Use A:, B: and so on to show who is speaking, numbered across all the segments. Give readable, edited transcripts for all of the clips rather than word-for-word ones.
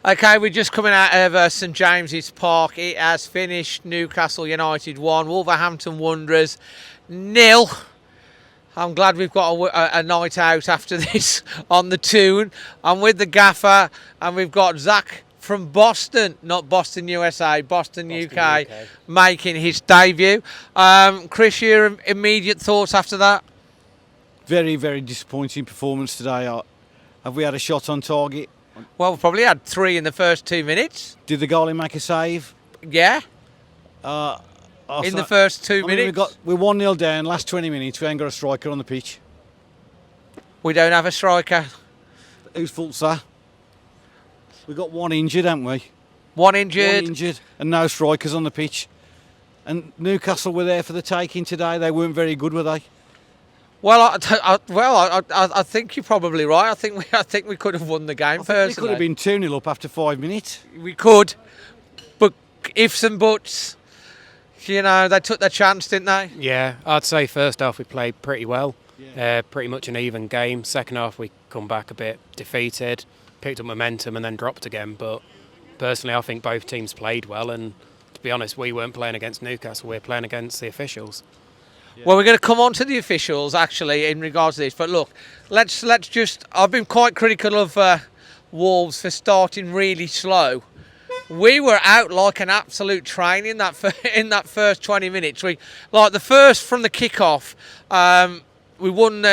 A: Okay, we're just coming out of St James's Park. It has finished Newcastle United 1, Wolverhampton Wanderers 0. I'm glad we've got a night out after this on the tune. I'm with the gaffer, and we've got Zach from Boston, not Boston, USA, Boston, UK, making his debut. Chris, your immediate thoughts after that?
B: Very, very disappointing performance today. Have we had a shot on target?
A: Well, we probably had 3 in the first 2 minutes.
B: Did the goalie make a save?
A: Yeah. In the first 2 minutes.
B: We're 1-0 down, last 20 minutes, we ain't got a striker on the pitch.
A: We don't have a striker.
B: Whose fault's that? We've got 1 injured, haven't we?
A: One injured.
B: 1 injured and no strikers on the pitch. And Newcastle were there for the taking today. They weren't very good, were they?
A: Well, I think you're probably right. I think we could have won the game. Personally,
B: we could have been 2-0 up after 5 minutes.
A: We could, but ifs and buts. You know, they took their chance, didn't they?
C: Yeah, I'd say first half we played pretty well. Yeah. Pretty much an even game. Second half we come back a bit defeated, picked up momentum and then dropped again. But personally, I think both teams played well. And to be honest, we weren't playing against Newcastle. We were playing against the officials.
A: Yeah. Well, we're going to come on to the officials, actually, in regards to this. But look, let's just... I've been quite critical of Wolves for starting really slow. We were out like an absolute train in that first 20 minutes. The first from the kick-off, we won...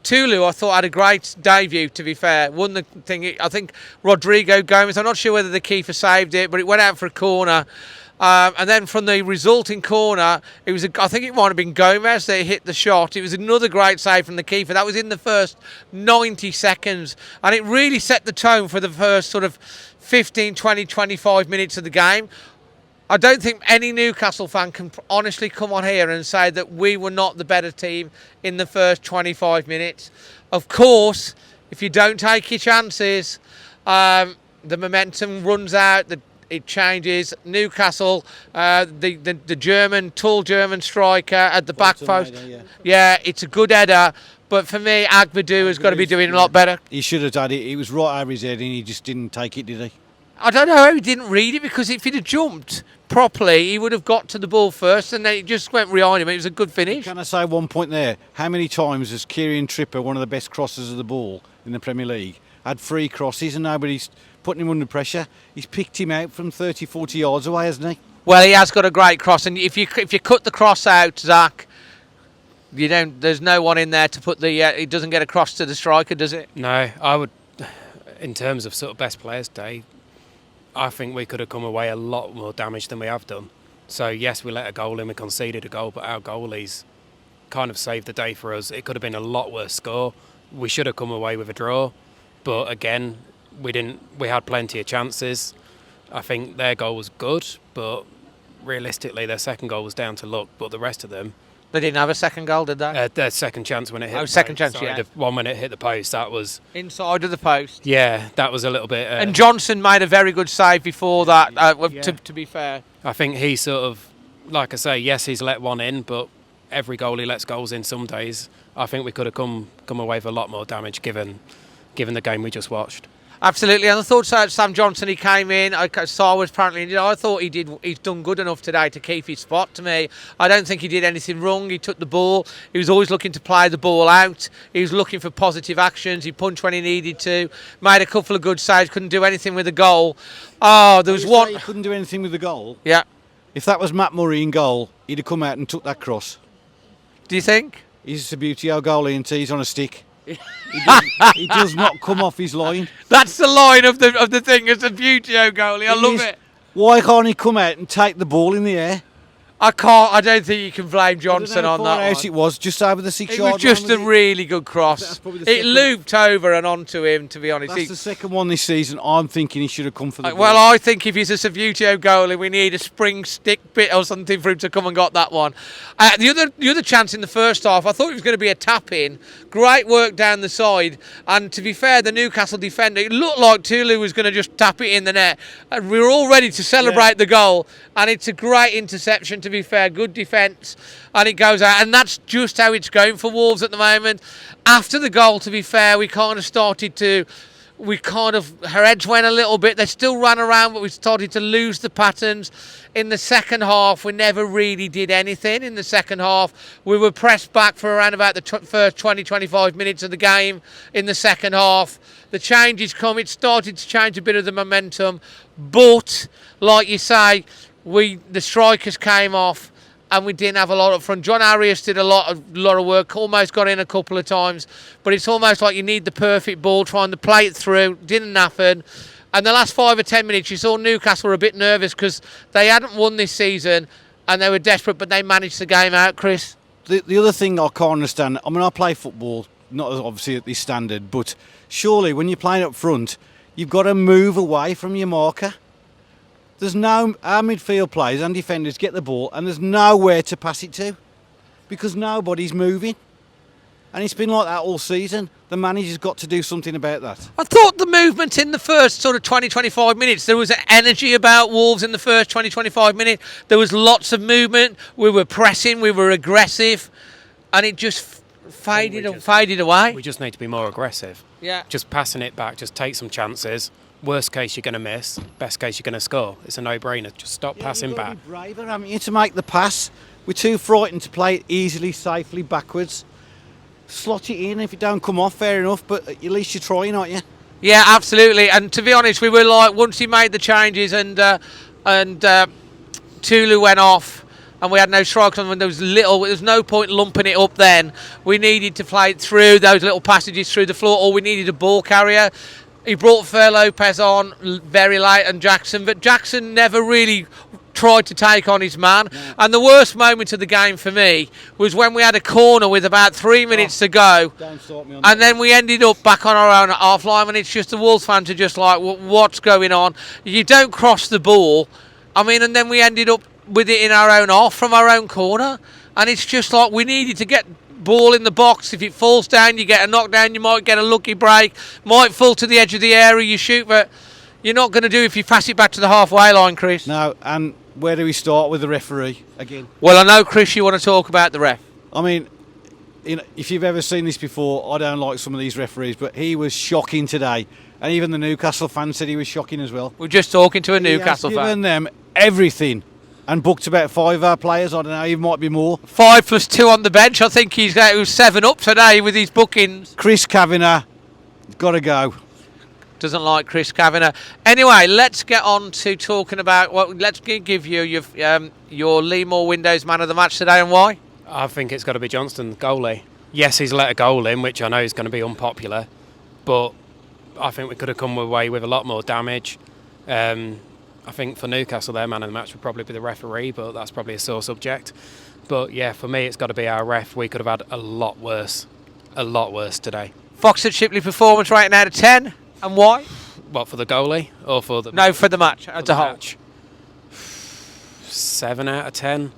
A: Tulu, I thought, had a great debut, to be fair. Won the thing. I think Rodrigo Gomez, I'm not sure whether the keeper saved it, but it went out for a corner. And then from the resulting corner, I think it might have been Gomez that hit the shot. It was another great save from the keeper. That was in the first 90 seconds. And it really set the tone for the first sort of 15, 20, 25 minutes of the game. I don't think any Newcastle fan can honestly come on here and say that we were not the better team in the first 25 minutes. Of course, if you don't take your chances, the momentum runs out, it changes. Newcastle, the tall German striker at the back post. Yeah, it's a good header. But for me, Agbadou has got to be doing a lot better.
B: He should have done it. He was right over his head and he just didn't take it, did he?
A: I don't know how he didn't read it, because if he'd have jumped properly, he would have got to the ball first and then it just went behind him. It was a good finish.
B: Can I say one point there? How many times has Kieran Tripper, one of the best crossers of the ball in the Premier League, had 3 crosses and nobody's putting him under pressure? He's picked him out from 30, 40 yards away, hasn't he?
A: Well, he has got a great cross, and if you cut the cross out, Zach, there's no one in there to put it doesn't get across to the striker, does it?
C: No, I would, in terms of sort of best players day, I think we could have come away a lot more damaged than we have done. So yes, we let a goal in, we conceded a goal, but our goalies kind of saved the day for us. It could have been a lot worse score. We should have come away with a draw, but again, we didn't. We had plenty of chances. I think their goal was good, but realistically, their second goal was down to luck. But the rest of them,
A: they didn't have a second goal, did they?
C: Their second chance when it hit.
A: Second chance, yeah.
C: One when it hit the post, that was
A: inside of the post.
C: Yeah, that was a little bit.
A: And Johnson made a very good save before that. To be fair,
C: I think he sort of, like I say, yes, he's let one in, but every goalie lets goals in some days. I think we could have come away with a lot more damage given the game we just watched.
A: Absolutely, and I thought Sam Johnson, he came in. I saw was apparently. I thought he's done good enough today to keep his spot. To me, I don't think he did anything wrong. He took the ball. He was always looking to play the ball out. He was looking for positive actions. He punched when he needed to. Made a couple of good saves. Couldn't do anything with the goal. Oh, there was one.
B: He couldn't do anything with the goal.
A: Yeah.
B: If that was Matt Murray in goal, he'd have come out and took that cross.
A: Do you think?
B: He's a beauty, our goalie, and he's on a stick. He does not come off his line.
A: That's the line of the thing. It's a beauty, goalie. I love it.
B: Why can't he come out and take the ball in the air?
A: I don't think you can blame Johnson on that one.
B: It was just over the 6 yard line.
A: It was just a really good cross. It looped over and onto him, to be honest.
B: That's the second one this season. I'm thinking he should have come for the ball.
A: Well, I think if he's a Savutio goalie, we need a spring stick bit or something for him to come and got that one. The other chance in the first half, I thought it was going to be a tap-in. Great work down the side. And to be fair, the Newcastle defender, it looked like Tulu was going to just tap it in the net. And we were all ready to celebrate the goal. And it's a great interception, to be fair, good defence, and it goes out, and that's just how it's going for Wolves at the moment. After the goal, to be fair, we kind of started to we kind of, her edge went a little bit. They still ran around, but we started to lose the patterns. In the second half, we never really did anything. In the second half, we were pressed back for around about the first 20-25 minutes of the game. In the second half, the changes come. It started to change a bit of the momentum, but like you say, the strikers came off. And we didn't have a lot up front. John Arias did a lot of work, almost got in a couple of times. But it's almost like you need the perfect ball, trying to play it through. Didn't happen. And the last 5 or 10 minutes, you saw Newcastle were a bit nervous because they hadn't won this season and they were desperate, but they managed the game out, Chris.
B: The other thing I can't understand, I mean, I play football, not obviously at this standard, but surely when you're playing up front, you've got to move away from your marker. There's our midfield players and defenders get the ball and there's nowhere to pass it to because nobody's moving. And it's been like that all season. The manager's got to do something about that.
A: I thought the movement in the first sort of 20-25 minutes, there was energy about Wolves in the first 20-25 minutes. There was lots of movement. We were pressing, we were aggressive, and it just faded away.
C: We just need to be more aggressive.
A: Yeah.
C: Just passing it back, just take some chances. Worst case, you're going to miss. Best case, you're going to score. It's a no-brainer. Just stop passing back.
B: You've got to be braver, haven't you, to make the pass. We're too frightened to play it easily, safely, backwards. Slot it in. If it don't come off, fair enough, but at least you're trying, aren't you?
A: Yeah, absolutely. And to be honest, we were like, once he made the changes and Tulu went off and we had no strikes on when there was no point lumping it up then. We needed to play it through those little passages through the floor, or we needed a ball carrier. He brought Fer Lopez on very late and Jackson, but Jackson never really tried to take on his man. No. And the worst moment of the game for me was when we had a corner with about 3 minutes to go.
B: Don't start me on
A: and then we ended up back on our own half line, and it's just the Wolves fans are just like, what's going on? You don't cross the ball. I mean, and then we ended up with it in our own half from our own corner. And it's just like we needed to get ball in the box. If it falls down, you get a knockdown, you might get a lucky break, might fall to the edge of the area, you shoot, but you're not going to do if you pass it back to the halfway line, Chris.
B: No, and where do we start with the referee again?
A: Well, I know, Chris, you want to talk about the ref.
B: I mean, if you've ever seen this before, I don't like some of these referees, but he was shocking today, and even the Newcastle fans said he was shocking as well.
A: We're just talking to a Newcastle fan.
B: He's given them everything. And booked about 5 of our players. I don't know, he might be more.
A: 5 plus 2 on the bench. I think he's got 7 up today with his bookings.
B: Chris Kavanagh, got to go.
A: Doesn't like Chris Kavanagh. Anyway, let's get on to talking about. Well, let's give you your Leamore Windows man of the match today, and why?
C: I think it's got to be Johnston, goalie. Yes, he's let a goal in, which I know is going to be unpopular, but I think we could have come away with a lot more damage. I think for Newcastle, their man of the match would probably be the referee, but that's probably a sore subject. But yeah, for me, it's got to be our ref. We could have had a lot worse today.
A: Foxford Shipley performance rating out of 10, and why?
C: What, for the goalie or for the?
A: No, for the match as a whole.
C: 7 out of 10.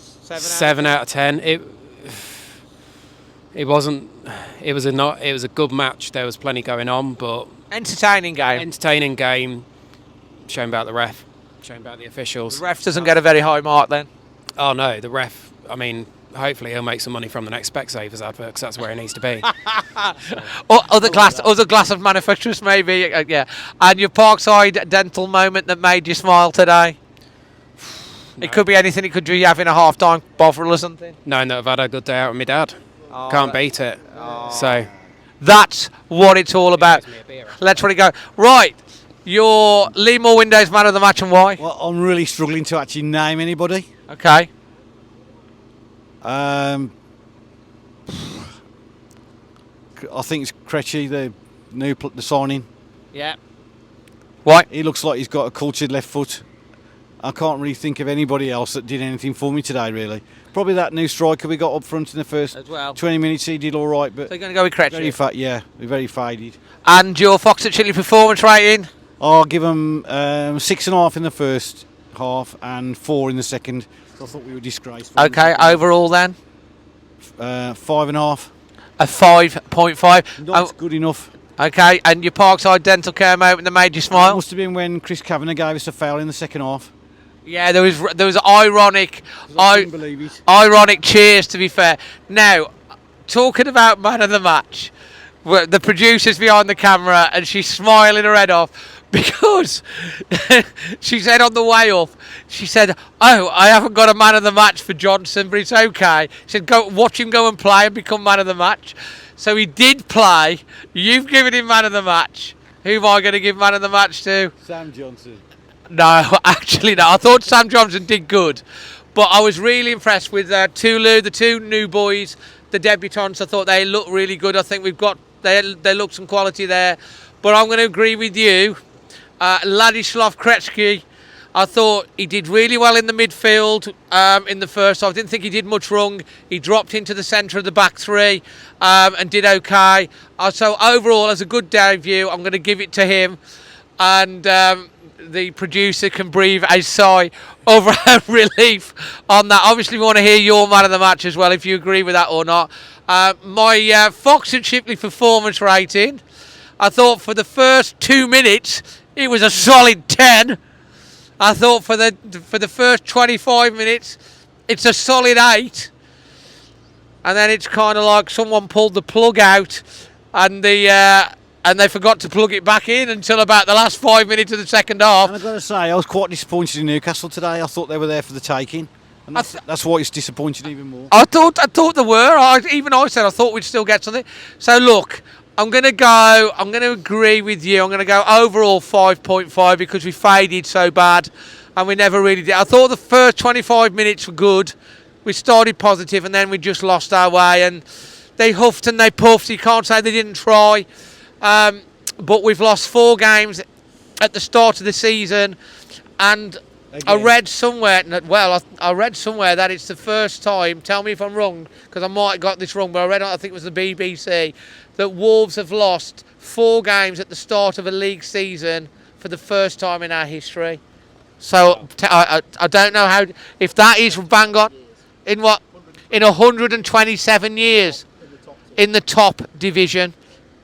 A: 7
C: out of 10. It wasn't. It was a good match. There was plenty going on, but
A: entertaining game.
C: Shame about the ref. Shame about the officials.
A: The ref doesn't get a very high mark then.
C: Oh no, the ref. I mean, hopefully he'll make some money from the next Specsavers advert, because that's where he needs to be.
A: Other glass of manufacturers maybe. Yeah. And your Parkside dental moment that made you smile today. No. It could be anything. It could be having a half-time bottle or something.
C: Knowing that I've had a good day out with my dad. Can't beat it. So
A: that's what it's all about. Let's really go. Right. Your Leamore Windows man of the match, and why?
B: Well, I'm really struggling to actually name anybody.
A: Okay.
B: I think it's Krejci, the signing.
A: Yeah. Why?
B: He looks like he's got a cultured left foot. I can't really think of anybody else that did anything for me today, really. Probably that new striker we got up front in the first
A: as well.
B: 20 minutes, he did all right. But
A: so you're going to go with Krejci?
B: Very faded.
A: And your Foxford Shipley performance rating?
B: I'll give him 6.5 in the first half and 4 in the second. I thought we were disgraced.
A: Okay, overall then?
B: 5.5.
A: A 5.5.
B: Not good enough.
A: Okay, and your Parkside dental care moment that made you smile?
B: It must have been when Chris Kavanagh gave us a foul in the second half.
A: Yeah, there was ironic cheers, to be fair. Now, talking about man of the match, the producer's behind the camera and she's smiling her head off because she said on the way up, she said, "Oh, I haven't got a man of the match for Johnson, but it's okay." She said, "Go watch him go and play and become man of the match." So he did play. You've given him man of the match. Who am I going to give man of the match to?
B: Sam Johnson.
A: No, actually no. I thought Sam Johnson did good, but I was really impressed with Tulu, the two new boys, the debutants. I thought they looked really good. I think they look some quality there. But I'm going to agree with you. Ladislav Kretsky, I thought he did really well in the midfield in the first half. I didn't think he did much wrong. He dropped into the centre of the back three and did okay. So overall, as a good debut, I'm going to give it to him. And the producer can breathe a sigh of relief on that. Obviously, we want to hear your man of the match as well, if you agree with that or not. My Fox and Shipley performance rating, I thought for the first 2 minutes, it was a solid 10. I thought for the first 25 minutes, it's a solid 8. And then it's kind of like someone pulled the plug out and they forgot to plug it back in until about the last 5 minutes of the second half.
B: And I've got to say, I was quite disappointed in Newcastle today. I thought they were there for the taking. And that's why it's disappointed even more.
A: I thought they were. I said I thought we'd still get something. So look, I'm going to agree with you. I'm going to go overall 5.5 because we faded so bad and we never really did. I thought the first 25 minutes were good. We started positive and then we just lost our way and they huffed and they puffed. You can't say they didn't try. But we've lost 4 games at the start of the season and again. I read somewhere that it's the first time, tell me if I'm wrong, because I might have got this wrong, but I think it was the BBC, that Wolves have lost 4 games at the start of a league season for the first time in our history. So I don't know how, if that is bang on, in 127 years in the top division.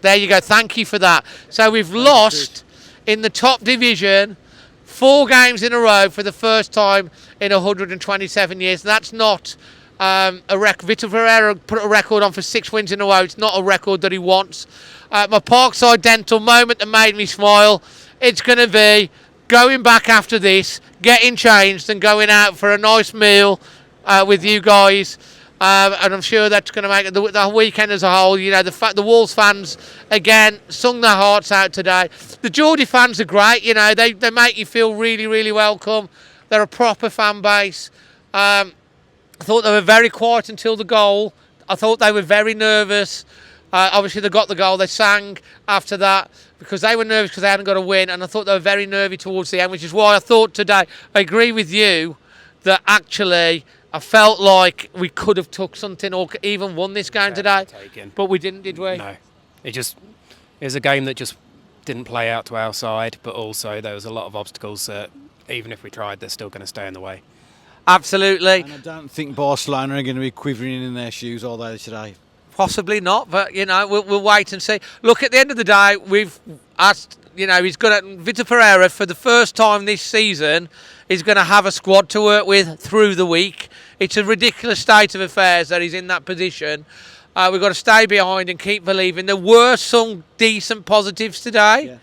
A: There you go, thank you for that. So we've lost in the top division 4 games in a row for the first time in 127 years. That's not a record. Vitor Pereira put a record on for 6 wins in a row. It's not a record that he wants. My Parkside dental moment that made me smile, it's going to be going back after this, getting changed and going out for a nice meal with you guys. And I'm sure that's going to make the weekend as a whole. You know, the Wolves fans, again, sung their hearts out today. The Geordie fans are great. You know, they make you feel really, really welcome. They're a proper fan base. I thought they were very quiet until the goal. I thought they were very nervous. Obviously, they got the goal. They sang after that because they were nervous because they hadn't got a win. And I thought they were very nervy towards the end, which is why I thought today, I agree with you, that actually I felt like we could have took something or even won this game today. But we didn't, did we?
C: No. It was a game that just didn't play out to our side, but also there was a lot of obstacles that even if we tried, they're still going to stay in the way.
A: Absolutely.
B: And I don't think Barcelona are going to be quivering in their shoes, are they, today?
A: Possibly not, but you know, we'll wait and see. Look, at the end of the day, we've asked, you know, Vitor Pereira for the first time this season is going to have a squad to work with through the week. It's a ridiculous state of affairs that he's in that position. We've got to stay behind and keep believing. There were some decent positives today,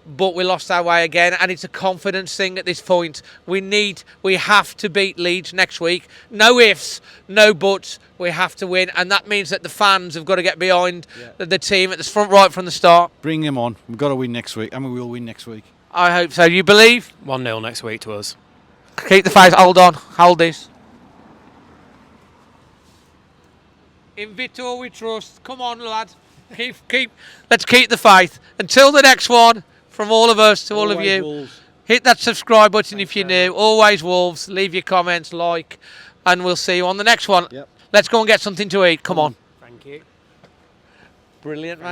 A: but we lost our way again, and it's a confidence thing at this point. We have to beat Leeds next week. No ifs, no buts. We have to win, and that means that the fans have got to get behind the team at the front right from the start.
B: Bring them on. We've got to win next week, and we will win next week.
A: I hope so. You believe?
C: 1-0 next week to us.
A: Keep the faith. Hold on. Hold this. In Vitor we trust. Come on, lad. Let's keep the faith. Until the next one, from all of us to all of you.
B: Wolves.
A: Hit that subscribe button if you're new. Always Wolves. Leave your comments, like, and we'll see you on the next one.
B: Yep.
A: Let's go and get something to eat. Come on.
C: Thank you.
A: Brilliant, mate.